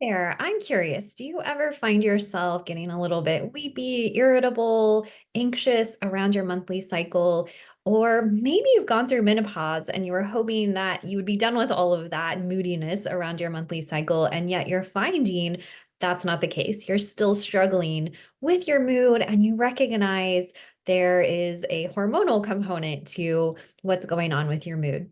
There, I'm curious, do you ever find yourself getting a little bit weepy, irritable, anxious around your monthly cycle? Or maybe you've gone through menopause and you were hoping that you would be done with all of that moodiness around your monthly cycle, and yet you're finding that's not the case. You're still struggling with your mood, and you recognize there is a hormonal component to what's going on with your mood.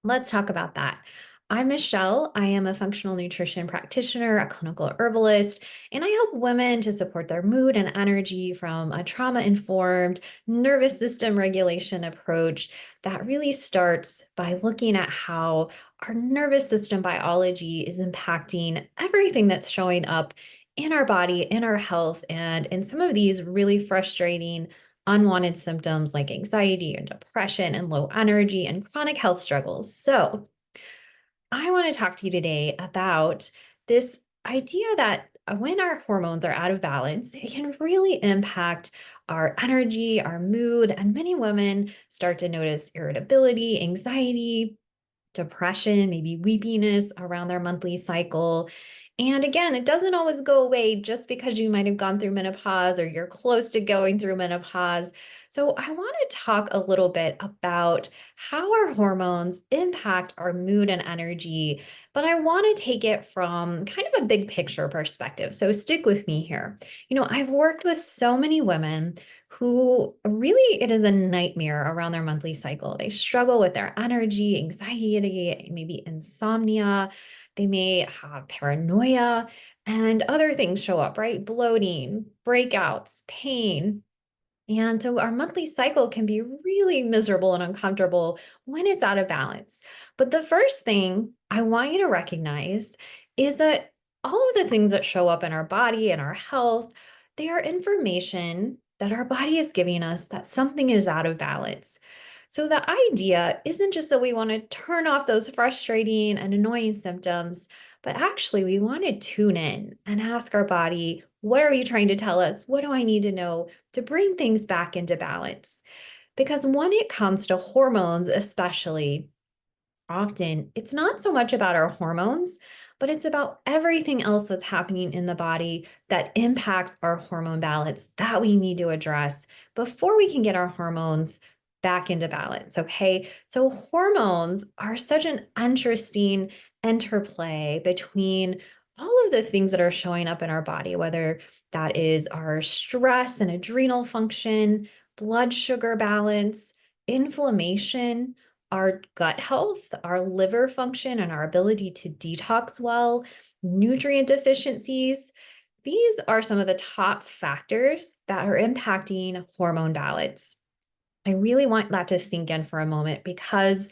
Let's talk about that. I'm Michelle. I am a functional nutrition practitioner, a clinical herbalist, and I help women to support their mood and energy from a trauma informed nervous system regulation approach that really starts by looking at how our nervous system biology is impacting everything that's showing up in our body, in our health, and in some of these really frustrating unwanted symptoms like anxiety and depression and low energy and chronic health struggles. So, I want to talk to you today about this idea that when our hormones are out of balance, it can really impact our energy, our mood, and many women start to notice irritability, anxiety, depression, maybe weepiness around their monthly cycle. And again, it doesn't always go away just because you might have gone through menopause or you're close to going through menopause. So, I want to talk a little bit about how our hormones impact our mood and energy, but I want to take it from kind of a big picture perspective. So, stick with me here. I've worked with so many women who really it is a nightmare around their monthly cycle. They struggle with their energy, anxiety, maybe insomnia. They may have paranoia and other things show up, right? Bloating, breakouts, pain. And so our monthly cycle can be really miserable and uncomfortable when it's out of balance. But the first thing I want you to recognize is that all of the things that show up in our body and our health, they are information that our body is giving us that something is out of balance. So the idea isn't just that we want to turn off those frustrating and annoying symptoms, but actually we want to tune in and ask our body, what are you trying to tell us? What do I need to know to bring things back into balance? Because when it comes to hormones, especially, often it's not so much about our hormones, but it's about everything else that's happening in the body that impacts our hormone balance that we need to address before we can get our hormones back into balance. Okay. So, hormones are such an interesting interplay between all of the things that are showing up in our body, whether that is our stress and adrenal function, blood sugar balance, inflammation, our gut health, our liver function, and our ability to detox well, nutrient deficiencies. These are some of the top factors that are impacting hormone balance. I really want that to sink in for a moment because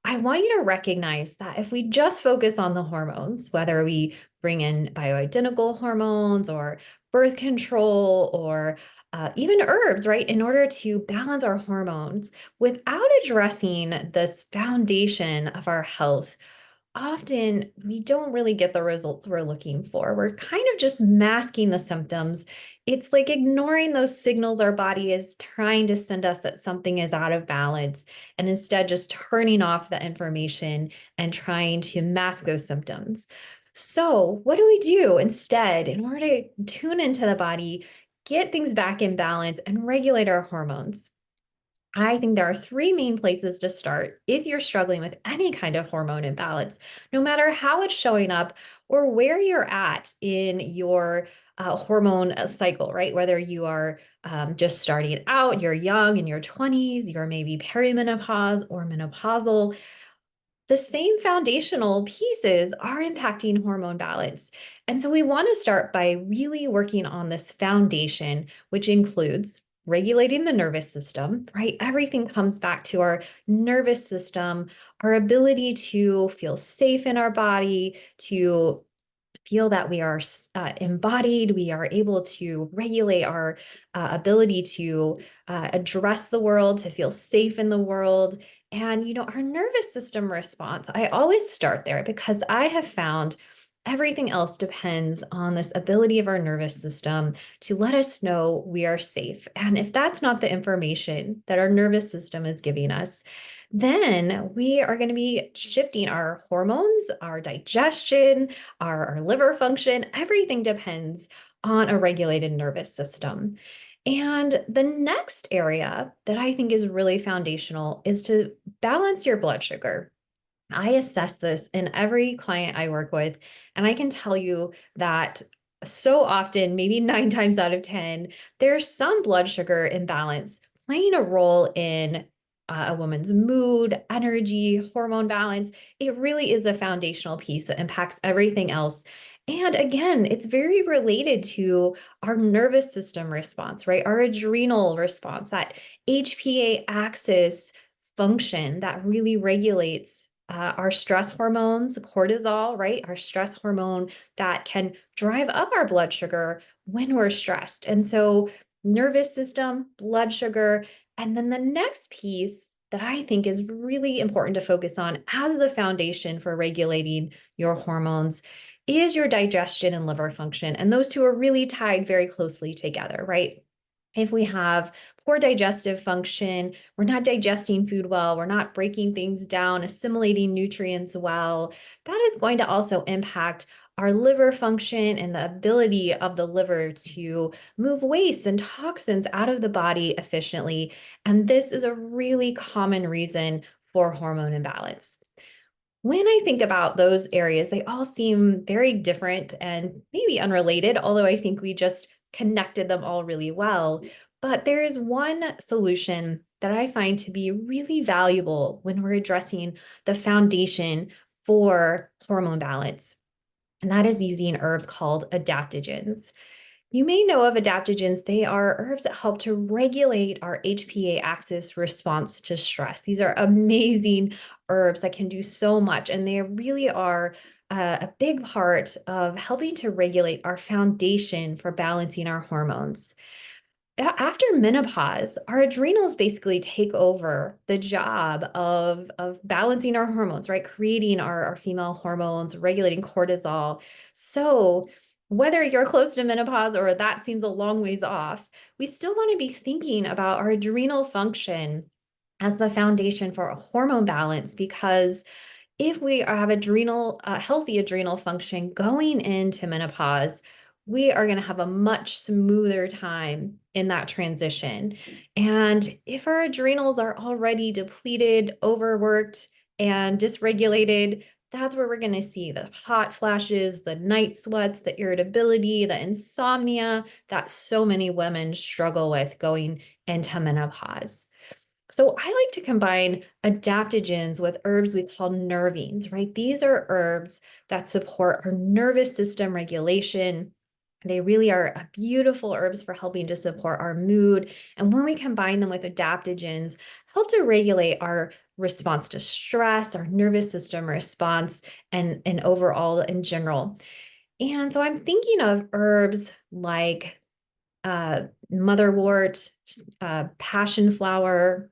I want you to recognize that if we just focus on the hormones, whether we bring in bioidentical hormones or birth control or even herbs, right, in order to balance our hormones without addressing this foundation of our health, often we don't really get the results we're looking for. We're kind of just masking the symptoms. It's like ignoring those signals our body is trying to send us that something is out of balance, and instead just turning off the information and trying to mask those symptoms. So, what do we do instead in order to tune into the body, get things back in balance, and regulate our hormones? I think there are three main places to start if you're struggling with any kind of hormone imbalance, no matter how it's showing up or where you're at in your hormone cycle, right? Whether you are just starting out, you're young in your 20s, you're maybe perimenopause or menopausal, the same foundational pieces are impacting hormone balance. And so we want to start by really working on this foundation, which includes regulating the nervous system, right? Everything comes back to our nervous system, our ability to feel safe in our body, to feel that we are embodied, we are able to regulate our ability to address the world, to feel safe in the world. And, our nervous system response, I always start there because I have found everything else depends on this ability of our nervous system to let us know we are safe. And if that's not the information that our nervous system is giving us, then we are going to be shifting our hormones, our digestion, our liver function. Everything depends on a regulated nervous system. And the next area that I think is really foundational is to balance your blood sugar. I assess this in every client I work with, and I can tell you that so often, maybe 9 times out of 10, there's some blood sugar imbalance playing a role in a woman's mood, energy, hormone balance. It really is a foundational piece that impacts everything else. And again, it's very related to our nervous system response, right? Our adrenal response, that HPA axis function that really regulates our stress hormones, cortisol, right? Our stress hormone that can drive up our blood sugar when we're stressed. And so, nervous system, blood sugar. And then the next piece that I think is really important to focus on as the foundation for regulating your hormones is your digestion and liver function. And those two are really tied very closely together, right? If we have poor digestive function, we're not digesting food well, we're not breaking things down, assimilating nutrients well, that is going to also impact our liver function and the ability of the liver to move waste and toxins out of the body efficiently. And this is a really common reason for hormone imbalance. When I think about those areas, they all seem very different and maybe unrelated, although I think we just connected them all really well. But there is one solution that I find to be really valuable when we're addressing the foundation for hormone balance, and that is using herbs called adaptogens. You may know of adaptogens. They are herbs that help to regulate our HPA axis response to stress. These are amazing herbs that can do so much, and they really are a big part of helping to regulate our foundation for balancing our hormones. After menopause, our adrenals basically take over the job of balancing our hormones, right? Creating our female hormones, regulating cortisol. So, whether you're close to menopause or that seems a long ways off, we still want to be thinking about our adrenal function as the foundation for a hormone balance, because if we have healthy adrenal function going into menopause, we are going to have a much smoother time in that transition. And if our adrenals are already depleted, overworked, and dysregulated, that's where we're going to see the hot flashes, the night sweats, the irritability, the insomnia that so many women struggle with going into menopause. So I like to combine adaptogens with herbs we call nervines, right? These are herbs that support our nervous system regulation. They really are beautiful herbs for helping to support our mood. And when we combine them with adaptogens, help to regulate our response to stress, our nervous system response, and overall in general. And so I'm thinking of herbs like motherwort, passion flower,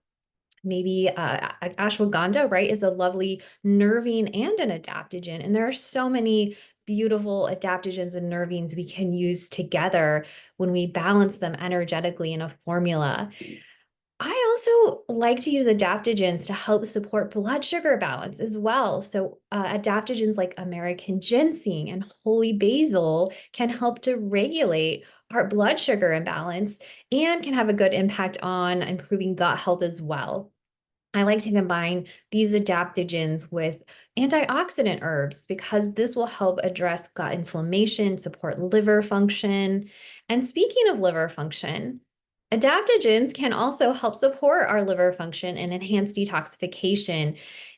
maybe ashwagandha, right, is a lovely nervine and an adaptogen. And there are so many beautiful adaptogens and nervines we can use together when we balance them energetically in a formula. I also like to use adaptogens to help support blood sugar balance as well. So, adaptogens like American ginseng and holy basil can help to regulate our blood sugar imbalance and can have a good impact on improving gut health as well. I like to combine these adaptogens with antioxidant herbs because this will help address gut inflammation, support liver function. And speaking of liver function, adaptogens can also help support our liver function and enhance detoxification.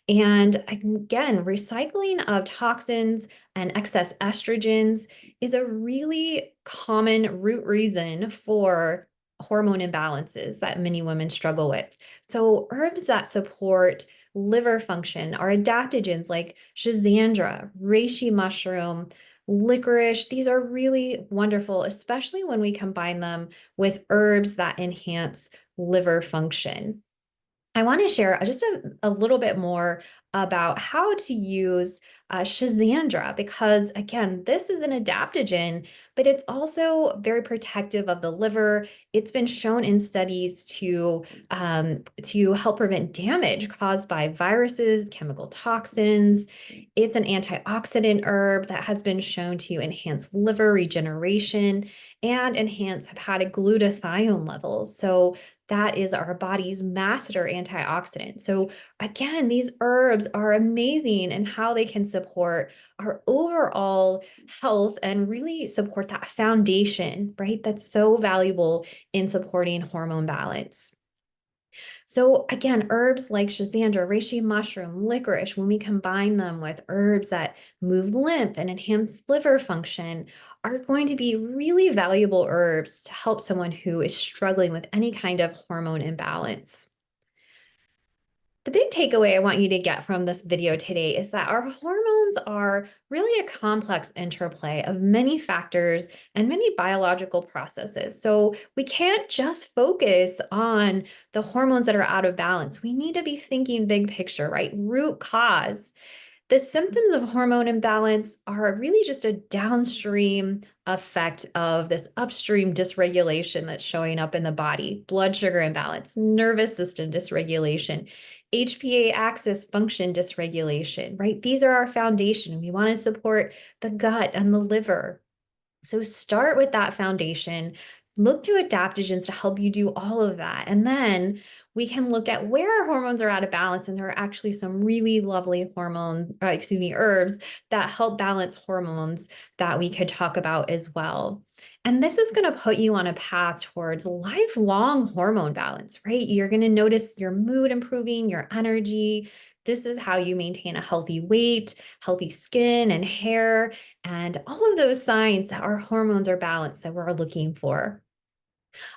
And again, recycling of toxins and excess estrogens is a really common root reason for hormone imbalances that many women struggle with. So, herbs that support liver function are adaptogens like schizandra, reishi mushroom, licorice. These are really wonderful, especially when we combine them with herbs that enhance liver function. I want to share just a little bit more about how to use Shazandra because, again, this is an adaptogen, but it's also very protective of the liver. It's been shown in studies to help prevent damage caused by viruses, chemical toxins. It's an antioxidant herb that has been shown to enhance liver regeneration and enhance hepatic glutathione levels. So that is our body's master antioxidant. So again, these herbs are amazing in how they can support our overall health and really support that foundation, right? That's so valuable in supporting hormone balance. So again, herbs like Schizandra, reishi mushroom, licorice, when we combine them with herbs that move lymph and enhance liver function, are going to be really valuable herbs to help someone who is struggling with any kind of hormone imbalance. The big takeaway I want you to get from this video today is that our hormones are really a complex interplay of many factors and many biological processes. So we can't just focus on the hormones that are out of balance. We need to be thinking big picture, right? Root cause. The symptoms of hormone imbalance are really just a downstream effect of this upstream dysregulation that's showing up in the body: blood sugar imbalance, nervous system dysregulation, HPA axis function dysregulation, right? These are our foundation. We want to support the gut and the liver. So start with that foundation. Look to adaptogens to help you do all of that. And then we can look at where our hormones are out of balance. And there are actually some really lovely herbs that help balance hormones that we could talk about as well. And this is going to put you on a path towards lifelong hormone balance, right? You're going to notice your mood improving, your energy. This is how you maintain a healthy weight, healthy skin and hair, and all of those signs that our hormones are balanced that we're looking for.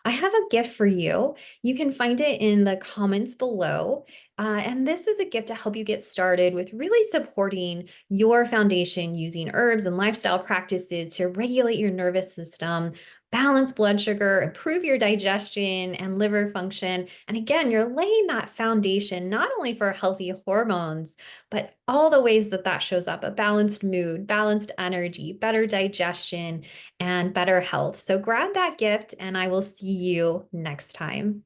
I have a gift for you. You can find it in the comments below. And this is a gift to help you get started with really supporting your foundation using herbs and lifestyle practices to regulate your nervous system, balance blood sugar, improve your digestion and liver function. And again, you're laying that foundation not only for healthy hormones, but all the ways that that shows up: a balanced mood, balanced energy, better digestion, and better health. So grab that gift, and I will see you next time.